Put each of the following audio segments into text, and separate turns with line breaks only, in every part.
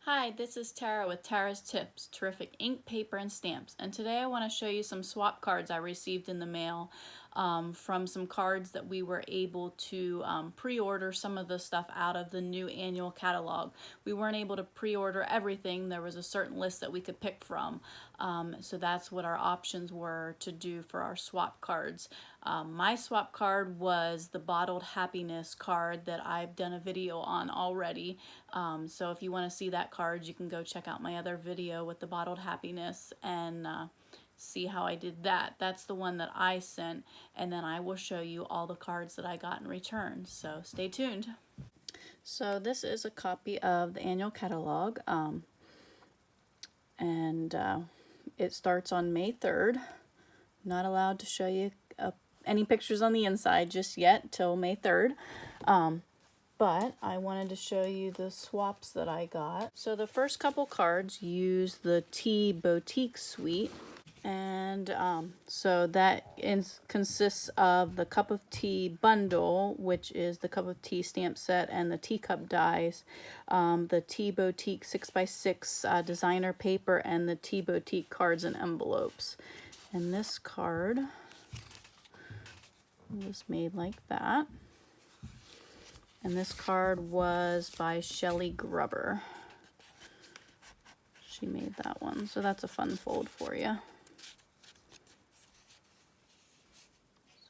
Hi, this is Tara with Tara's Tips, terrific ink, paper, and stamps. And today I want to show you some swap cards I received in the mail from some cards that we were able to pre-order some of the stuff out of the new annual catalog. We weren't able to pre-order everything. There was a certain list that we could pick from. So that's what our options were to do for our swap cards. My swap card was the Bottled Happiness card that I've done a video on already. So if you want to see that card, you can go check out my other video with the Bottled Happiness and see how I did that. That's the one that I sent, and then I will show you all the cards that I got in return. So stay tuned. So this is a copy of the annual catalog, and it starts on May 3rd. Not allowed to show you any pictures on the inside just yet till May 3rd. But I wanted to show you the swaps that I got. So the first couple cards use the Tea Boutique Suite. And so that consists of the Cup of Tea bundle, which is the Cup of Tea stamp set and the teacup dies, the Tea Boutique 6x6 designer paper, and the Tea Boutique cards and envelopes. And this card was made like that. And this card was by Shelly Grubber. She made that one, so that's a fun fold for you.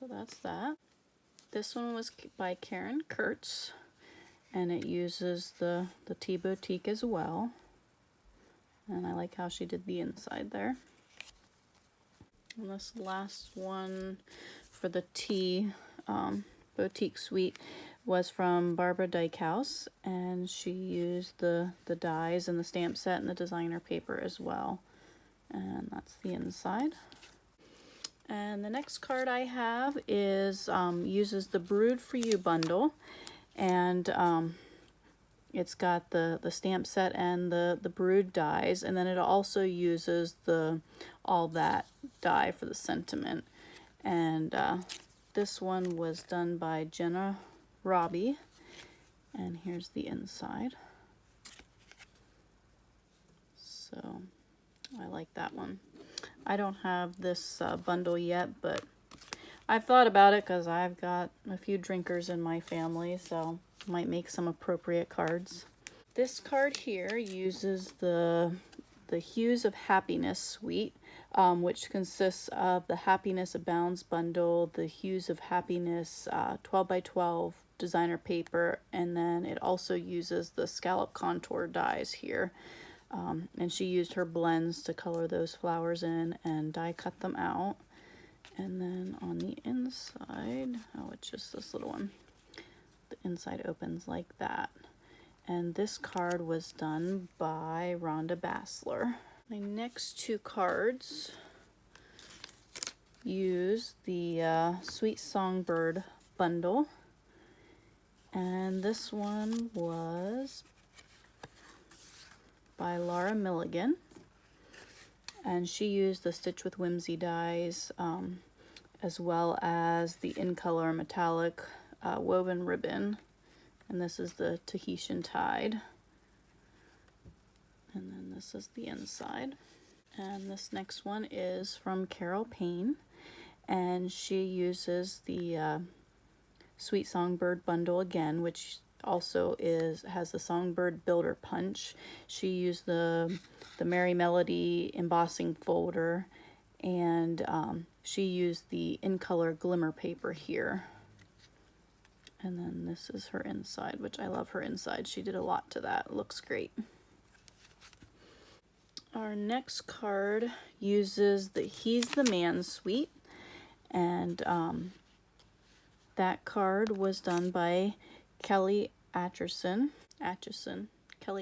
So that's that. This one was by Karen Kurtz, and it uses the Tea Boutique as well. And I like how she did the inside there. And this last one for the Tea Boutique Suite was from Barbara Dykhouse, and she used the dies and the stamp set and the designer paper as well. And that's the inside. And the next card I have is uses the Brewed For You bundle, and it's got the stamp set and the brewed dies, and then it also uses the All That die for the sentiment. And this one was done by Jenna Robbie, and here's the inside. So I like that one. I don't have this bundle yet, but I've thought about it because I've got a few drinkers in my family, so might make some appropriate cards. This card here uses the Hues of Happiness suite, which consists of the Happiness Abounds bundle, the Hues of Happiness 12x12 designer paper, and then it also uses the scallop contour dies here. And she used her blends to color those flowers in and die cut them out. And then on the inside, oh, it's just this little one. The inside opens like that. And this card was done by Rhonda Bassler. My next two cards use the Sweet Songbird bundle. And this one was by Laura Milligan, and she used the Stitch with Whimsy dies as well as the In Color Metallic woven ribbon, and this is the Tahitian Tide, and then this is the inside. And this next one is from Carol Payne, and she uses the Sweet Songbird bundle again, which also has the Songbird Builder Punch. She used the Merry Melody embossing folder, and she used the In Color Glimmer paper here. And then this is her inside, which I love her inside. She did a lot to that. It looks great. Our next card uses the He's the Man suite, and that card was done by Kelly Kelly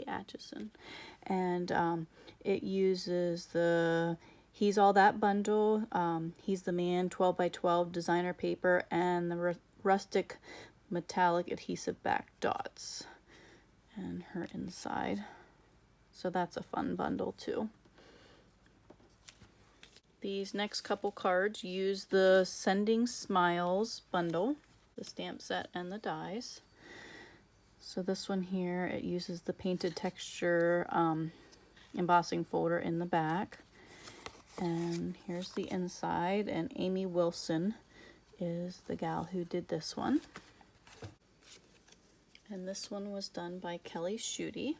Atchison, and it uses the He's All That bundle, He's the Man 12x12 designer paper, and the rustic metallic adhesive back dots, and her inside. So that's a fun bundle too. These next couple cards use the Sending Smiles bundle, the stamp set and the dies. So this one here, it uses the painted texture embossing folder in the back. And here's the inside, and Amy Wilson is the gal who did this one. And this one was done by Kelly Schutte.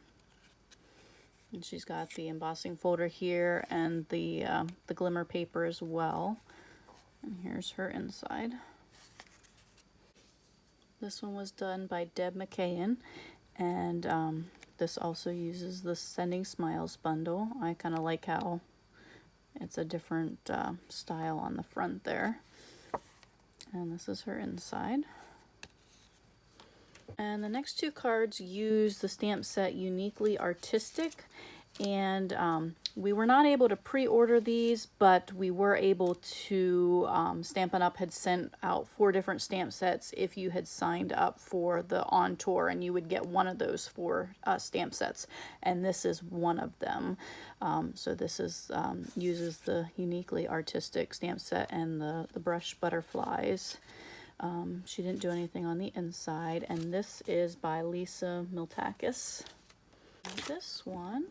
And she's got the embossing folder here and the glimmer paper as well. And here's her inside. This one was done by Deb McKayen, and this also uses the Sending Smiles bundle. I kind of like how it's a different style on the front there. And this is her inside. And the next two cards use the stamp set Uniquely Artistic, and we were not able to pre-order these, but we were able to, Stampin' Up! Had sent out 4 different stamp sets if you had signed up for the On Tour, and you would get one of those 4 stamp sets, and this is one of them. So this is uses the Uniquely Artistic stamp set and the brush butterflies. She didn't do anything on the inside, and this is by Lisa Miltakis. This one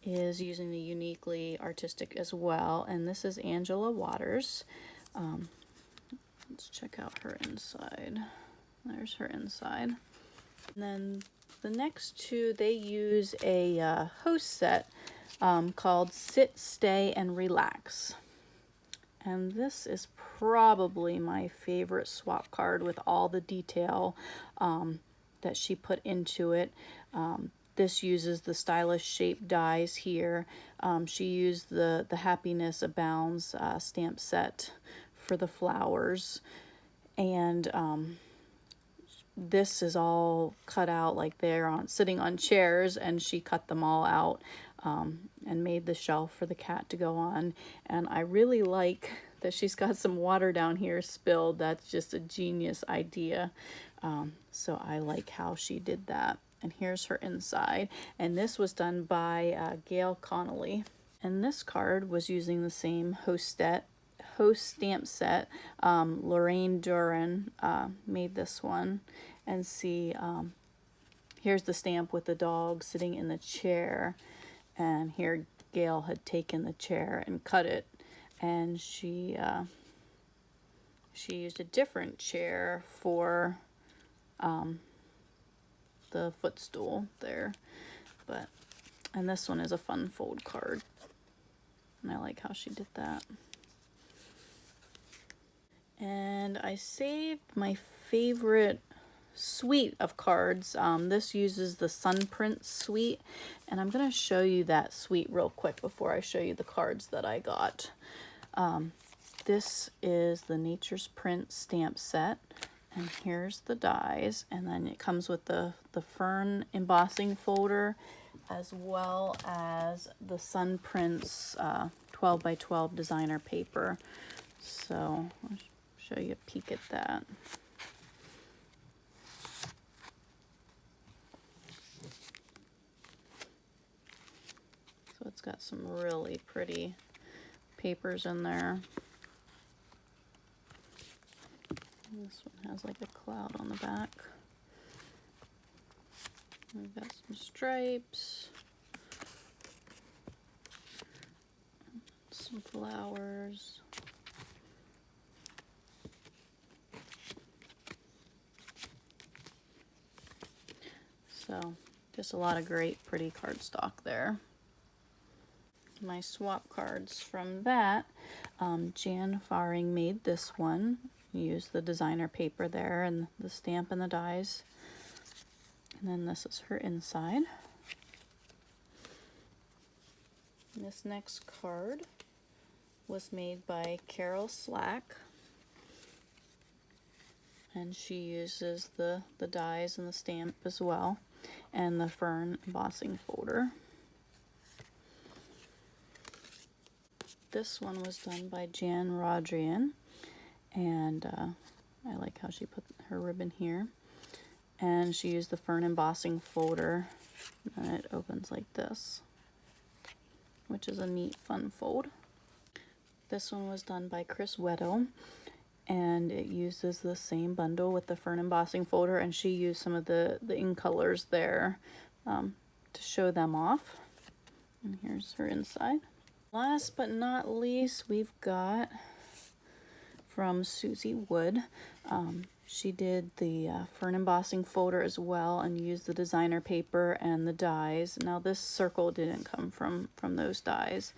is using the Uniquely Artistic as well, and this is Angela Waters. Let's check out her inside. There's her inside. And then the next two, they use a host set called Sit, Stay, and Relax. And this is probably my favorite swap card with all the detail that she put into it. This uses the stylish shape dies here. She used the Happiness Abounds stamp set for the flowers. And this is all cut out like they're sitting on chairs, and she cut them all out and made the shelf for the cat to go on. And I really like that she's got some water down here spilled. That's just a genius idea. So I like how she did that. And here's her inside. And this was done by Gail Connolly. And this card was using the same host stamp set. Lorraine Duran made this one. And see, here's the stamp with the dog sitting in the chair. And here Gail had taken the chair and cut it. And she used a different chair for the footstool there. And this one is a fun fold card. And I like how she did that. And I saved my favorite suite of cards. This uses the Sunprint suite, and I'm going to show you that suite real quick before I show you the cards that I got. This is the Nature's Print stamp set, and here's the dies, and then it comes with the fern embossing folder as well as the Sunprint's 12 by 12 designer paper. So I'll show you a peek at that. So it's got some really pretty papers in there. And this one has like a cloud on the back. We've got some stripes, some flowers. So just a lot of great pretty cardstock there. My swap cards from that, Jan Faring made this one. Used the designer paper there and the stamp and the dies. And then this is her inside. And this next card was made by Carol Slack. And she uses the dies and the stamp as well, and the fern embossing folder. This one was done by Jan Rodrian, and I like how she put her ribbon here. And she used the fern embossing folder, and it opens like this, which is a neat fun fold. This one was done by Chris Weddle, and it uses the same bundle with the fern embossing folder, and she used some of the ink colors there to show them off. And here's her inside. Last but not least, we've got from Susie Wood. She did the fern embossing folder as well and used the designer paper and the dies. Now this circle didn't come from those dies.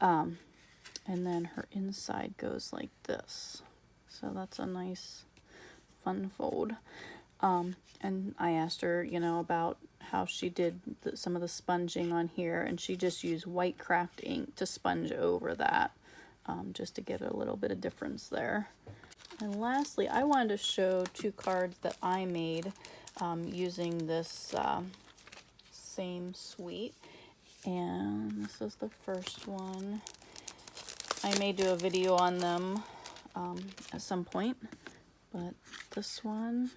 And then her inside goes like this. So that's a nice fun fold. And I asked her, you know, about how she did some of the sponging on here, and she just used white craft ink to sponge over that, just to get a little bit of difference there. And lastly, I wanted to show two cards that I made using this same suite. And this is the first one. I may do a video on them at some point, but this one,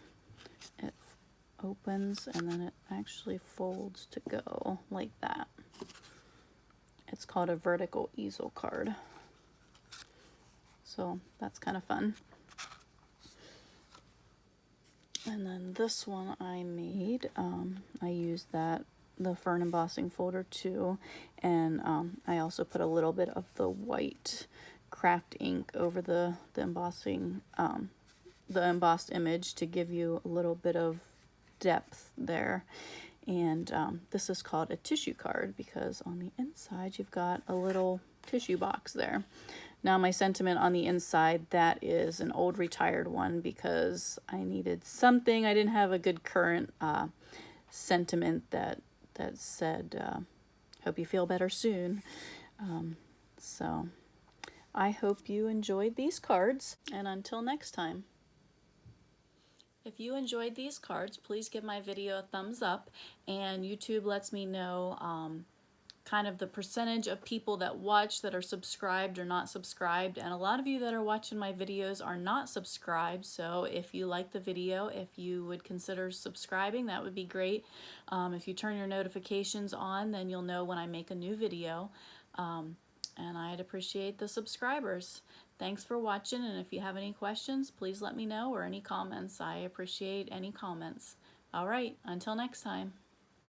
it opens and then it actually folds to go like that. It's called a vertical easel card. So that's kind of fun. And then this one I made, I used the fern embossing folder too, and I also put a little bit of the white craft ink over the embossing, the embossed image to give you a little bit of depth there. And this is called a tissue card because on the inside you've got a little tissue box there. Now my sentiment on the inside, that is an old retired one because I needed something. I didn't have a good current sentiment that said, hope you feel better soon. So I hope you enjoyed these cards, and until next time. If you enjoyed these cards, please give my video a thumbs up, and YouTube lets me know kind of the percentage of people that watch that are subscribed or not subscribed, and a lot of you that are watching my videos are not subscribed. So if you like the video, if you would consider subscribing, that would be great. If you turn your notifications on, then you'll know when I make a new video, and I'd appreciate the subscribers. Thanks for watching, and if you have any questions, please let me know, or any comments. I appreciate any comments. All right, until next time.